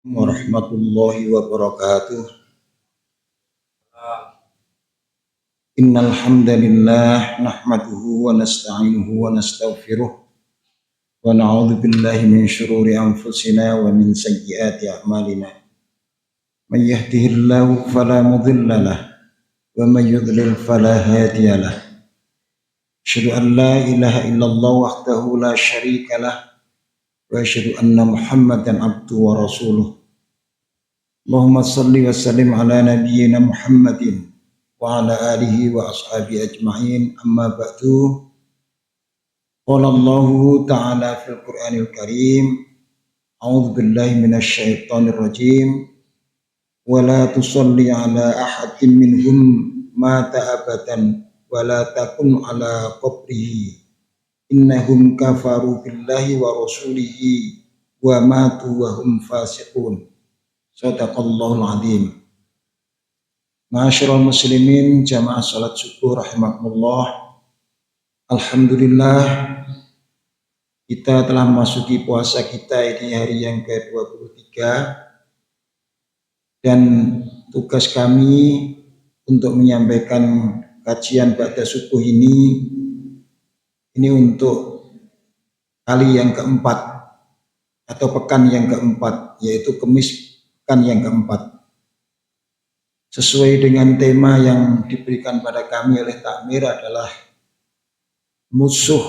Warahmatullahi wabarakatuh. Innal hamdalillah nahmaduhu wa nasta'inuhu wa nastaghfiruh wa na'udzu billahi min shururi anfusina wa min sayyiati a'malina. May yahdihillahu fala mudilla lahu wa may yudlil fala hadiya lahu. Asyhadu an la ilaha illallah wahdahu la syarika lahu wa asyhadu anna Muhammadan abduhu wa rasuluh. Allahumma salli wa sallim ala nabiyyina Muhammadin wa ala alihi wa ashabihi ajma'in, amma ba'du. Qala Allahu ta'ala fil Qur'anil Karim, a'udzu billahi minasy syaithanir rajim, wa la tusalli ala ahadin minhum mata abadan wa la takun ala qabrihi innahum kafaru billahi wa rasulihi wa matu wa hum fasiqun. Shadaqallahul azim. Ma'asyiral muslimin jamaah salat subuh rahimakumullah. Alhamdulillah kita telah memasuki puasa kita ini hari yang ke-23 dan tugas kami untuk menyampaikan kajian ba'da subuh ini untuk kali yang keempat atau pekan yang keempat, yaitu Kemis pekan yang keempat. Sesuai dengan tema yang diberikan pada kami oleh takmir adalah musuh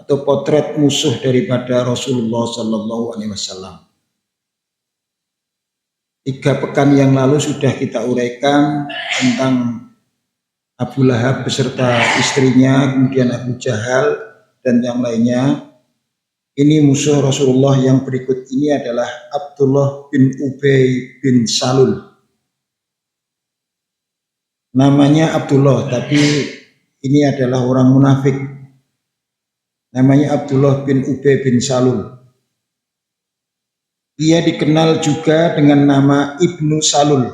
atau potret musuh daripada Rasulullah Sallallahu Alaihi Wasallam. 3 pekan yang lalu sudah kita uraikan tentang Abu Lahab beserta istrinya, kemudian Abu Jahal dan yang lainnya. Ini musuh Rasulullah yang berikut ini adalah Abdullah bin Ubay bin Salul. Namanya Abdullah, tapi ini adalah orang munafik. Namanya Abdullah bin Ubay bin Salul. Ia dikenal juga dengan nama Ibnu Salul.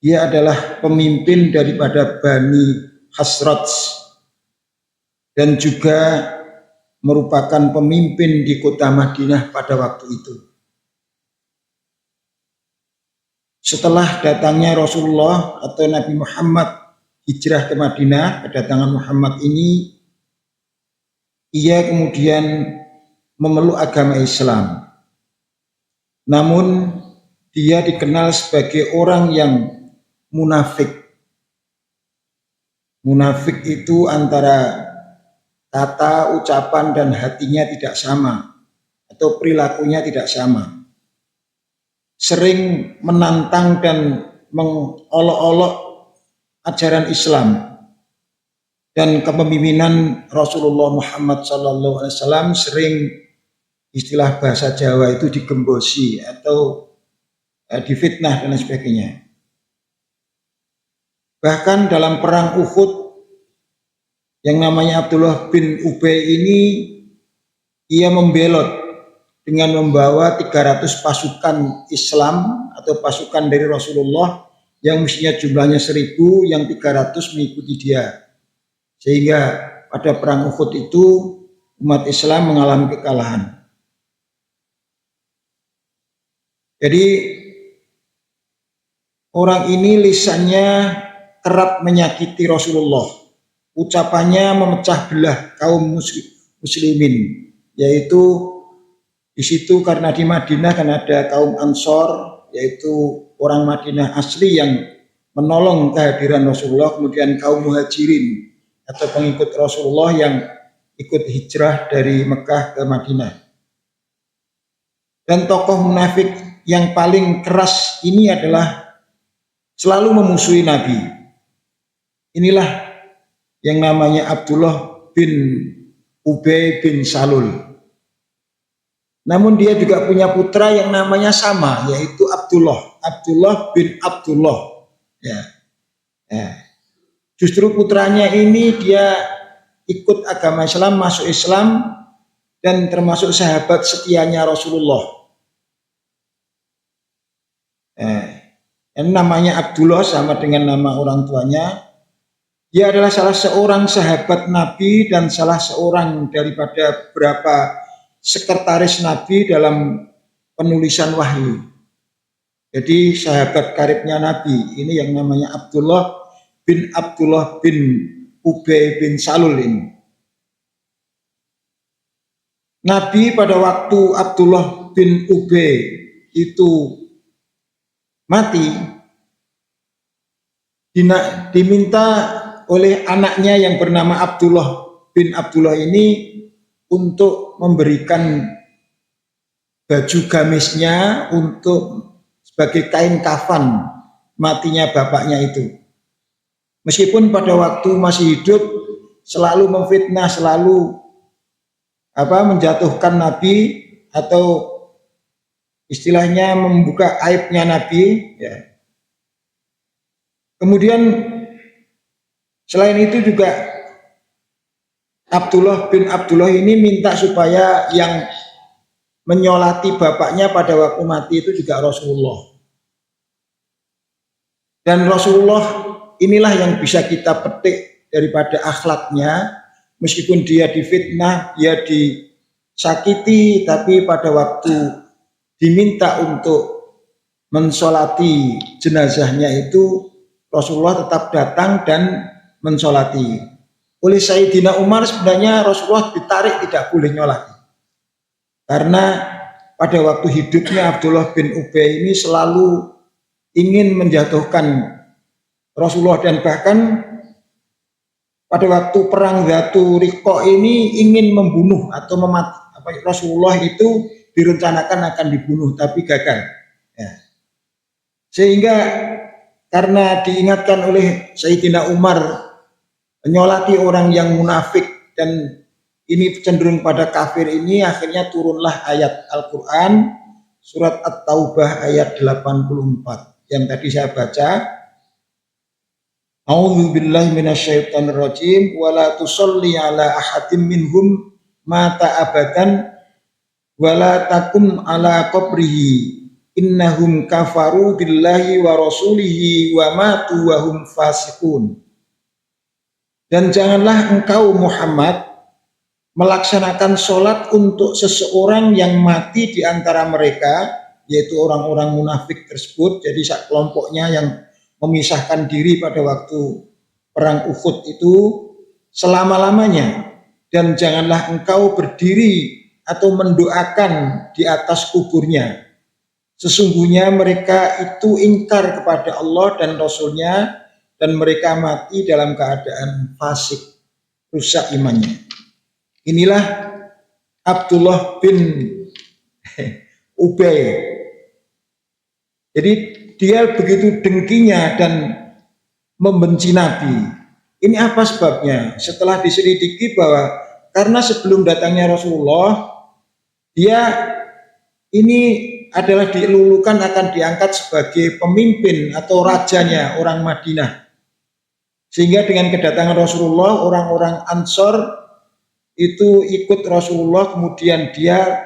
Dia adalah pemimpin daripada Bani Khazraj dan juga merupakan pemimpin di kota Madinah pada waktu itu. Setelah datangnya Rasulullah atau Nabi Muhammad hijrah ke Madinah, kedatangan Muhammad ini, ia kemudian memeluk agama Islam. Namun dia dikenal sebagai orang yang munafik. Munafik itu antara kata, ucapan, dan hatinya tidak sama, atau perilakunya tidak sama. Sering menantang dan mengolok-olok ajaran Islam dan kepemimpinan Rasulullah Muhammad SAW. Sering istilah bahasa Jawa itu digembosi atau difitnah dan sebagainya. Bahkan dalam perang Uhud yang namanya Abdullah bin Ubay ini, ia membelot dengan membawa 300 pasukan Islam atau pasukan dari Rasulullah yang mestinya jumlahnya 1000, yang 300 mengikuti dia. Sehingga pada perang Uhud itu umat Islam mengalami kekalahan. Jadi orang ini lisannya kerap menyakiti Rasulullah. Ucapannya memecah belah kaum muslimin, yaitu di situ karena di Madinah kan ada kaum Ansor, yaitu orang Madinah asli yang menolong kehadiran Rasulullah, kemudian kaum Muhajirin atau pengikut Rasulullah yang ikut hijrah dari Mekah ke Madinah. Dan tokoh munafik yang paling keras ini adalah selalu memusuhi Nabi. Inilah yang namanya Abdullah bin Ubay bin Salul. Namun dia juga punya putra yang namanya sama, yaitu Abdullah bin Abdullah. Justru putranya ini dia ikut agama Islam, masuk Islam, dan termasuk sahabat setianya Rasulullah. Yang namanya Abdullah sama dengan nama orang tuanya. Dia adalah salah seorang sahabat Nabi dan salah seorang daripada beberapa sekretaris Nabi dalam penulisan wahyu. Jadi sahabat karibnya Nabi ini yang namanya Abdullah bin Ubay bin Salul ini. Nabi pada waktu Abdullah bin Ubay itu mati, diminta oleh anaknya yang bernama Abdullah bin Abdullah ini untuk memberikan baju gamisnya untuk sebagai kain kafan matinya bapaknya itu. Meskipun pada waktu masih hidup selalu memfitnah, selalu menjatuhkan Nabi atau istilahnya membuka aibnya Nabi. Ya. Kemudian selain itu juga Abdullah bin Abdullah ini minta supaya yang menyolati bapaknya pada waktu mati itu juga Rasulullah. Dan Rasulullah inilah yang bisa kita petik daripada akhlaknya. Meskipun dia difitnah, dia disakiti, tapi pada waktu diminta untuk mensolati jenazahnya itu Rasulullah tetap datang dan mensolati. Oleh Sayyidina Umar sebenarnya Rasulullah ditarik tidak boleh nyolati. Karena pada waktu hidupnya Abdullah bin Ubay ini selalu ingin menjatuhkan Rasulullah dan bahkan pada waktu perang Dzatu Riqa ini ingin membunuh atau memati Rasulullah itu direncanakan akan dibunuh tapi gagal. Ya. Sehingga karena diingatkan oleh Sayyidina Umar menyolati orang yang munafik dan ini cenderung pada kafir ini, akhirnya turunlah ayat Al-Quran surat At-Taubah ayat 84 yang tadi saya baca. A'udzu billahi minasyaitonir rajim wa la tusalli ala ahadin minhum mata abadan wa la taqum ala qabrihi innahum kafaru billahi wa rasulihi wa matu wa hum fasiqun. Dan janganlah engkau Muhammad melaksanakan sholat untuk seseorang yang mati di antara mereka, yaitu orang-orang munafik tersebut. Jadi kelompoknya yang memisahkan diri pada waktu perang Uhud itu selama-lamanya. Dan janganlah engkau berdiri atau mendoakan di atas kuburnya. Sesungguhnya mereka itu ingkar kepada Allah dan Rasulnya dan mereka mati dalam keadaan fasik, rusak imannya. Inilah Abdullah bin Ubay. Jadi dia begitu dengkinya dan membenci Nabi. Ini apa sebabnya? Setelah diselidiki bahwa karena sebelum datangnya Rasulullah, dia ini adalah dilulukan akan diangkat sebagai pemimpin atau rajanya orang Madinah. Sehingga dengan kedatangan Rasulullah, orang-orang Ansor itu ikut Rasulullah, kemudian dia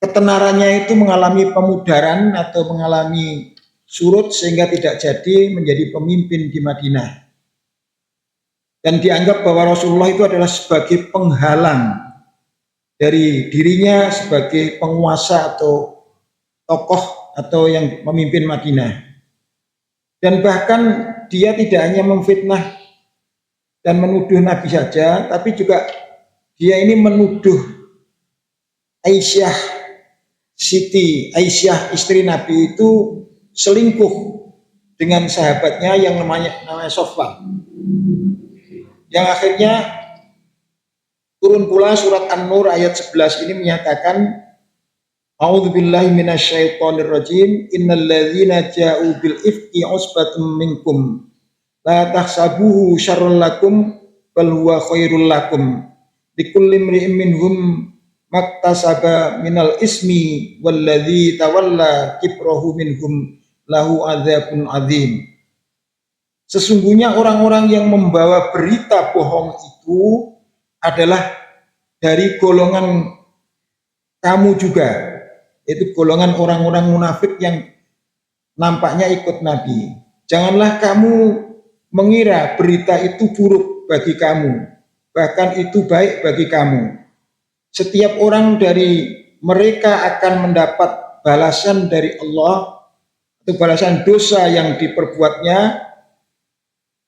ketenarannya itu mengalami pemudaran atau mengalami surut sehingga tidak jadi menjadi pemimpin di Madinah. Dan dianggap bahwa Rasulullah itu adalah sebagai penghalang dari dirinya sebagai penguasa atau tokoh atau yang memimpin Madinah. Dan bahkan dia tidak hanya memfitnah dan menuduh Nabi saja, tapi juga dia ini menuduh Aisyah, Siti Aisyah istri Nabi itu selingkuh dengan sahabatnya yang namanya Sofwan. Yang akhirnya turun pula surat An-Nur ayat 11 ini menyatakan A'udzu billahi minasyaitonir rajim. Innal ladzina ja'u bil ifki usbatum minkum la tahsabuhu syarrul lakum bal huwa khairul lakum. Likulli imri'in minhum maktasaba minal ismi walladzi tawalla kibrahu minhum lahu adzabun adzim. Sesungguhnya orang-orang yang membawa berita bohong itu adalah dari golongan kamu juga. Itu golongan orang-orang munafik yang nampaknya ikut Nabi. Janganlah kamu mengira berita itu buruk bagi kamu, bahkan itu baik bagi kamu. setiap orang dari mereka akan mendapat balasan dari Allah atau balasan dosa yang diperbuatnya,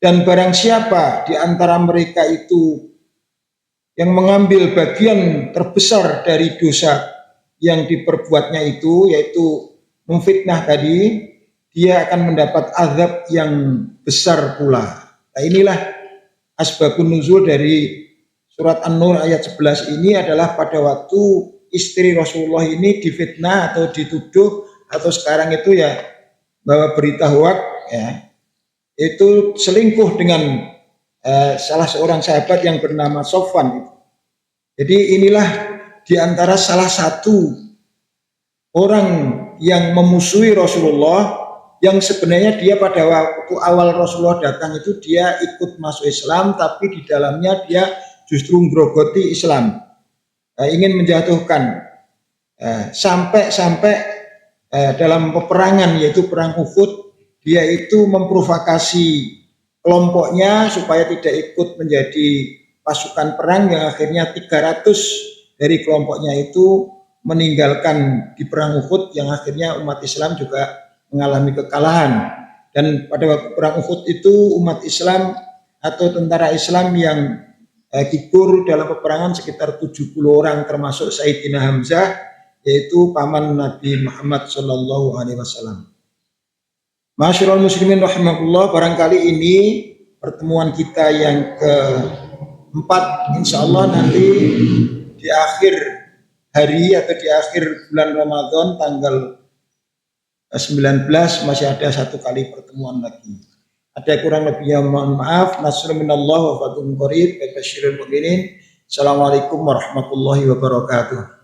dan barang siapa di antara mereka itu yang mengambil bagian terbesar dari dosa yang diperbuatnya itu, yaitu memfitnah tadi, dia akan mendapat azab yang besar pula. Nah, inilah asbabun nuzul dari surat An-Nur ayat 11 ini adalah pada waktu istri Rasulullah ini difitnah atau dituduh, atau sekarang itu ya bahwa berita hoak ya, itu selingkuh dengan salah seorang sahabat yang bernama Sofwan. Jadi inilah di antara salah satu orang yang memusuhi Rasulullah, yang sebenarnya dia pada waktu awal Rasulullah datang itu dia ikut masuk Islam, tapi di dalamnya dia justru menggerogoti Islam, ingin menjatuhkan, sampai dalam peperangan yaitu perang Uhud, dia itu memprovokasi kelompoknya supaya tidak ikut menjadi pasukan perang, yang akhirnya 300 dari kelompoknya itu meninggalkan di perang Uhud, yang akhirnya umat Islam juga mengalami kekalahan. Dan pada waktu perang Uhud itu umat Islam atau tentara Islam yang gugur dalam peperangan sekitar 70 orang, termasuk Sayyidina Hamzah, yaitu paman Nabi Muhammad Shallallahu Alaihi Wasallam. Masyarul muslimin rahimakumullah, barangkali ini pertemuan kita yang keempat, insya Allah nanti di akhir hari atau di akhir bulan Ramadan tanggal 19 masih ada satu kali pertemuan lagi. Ada kurang lebihnya mohon maaf. Nasrun minallah wa fathun qarib. Basyirul mu'minin. Assalamualaikum warahmatullahi wabarakatuh.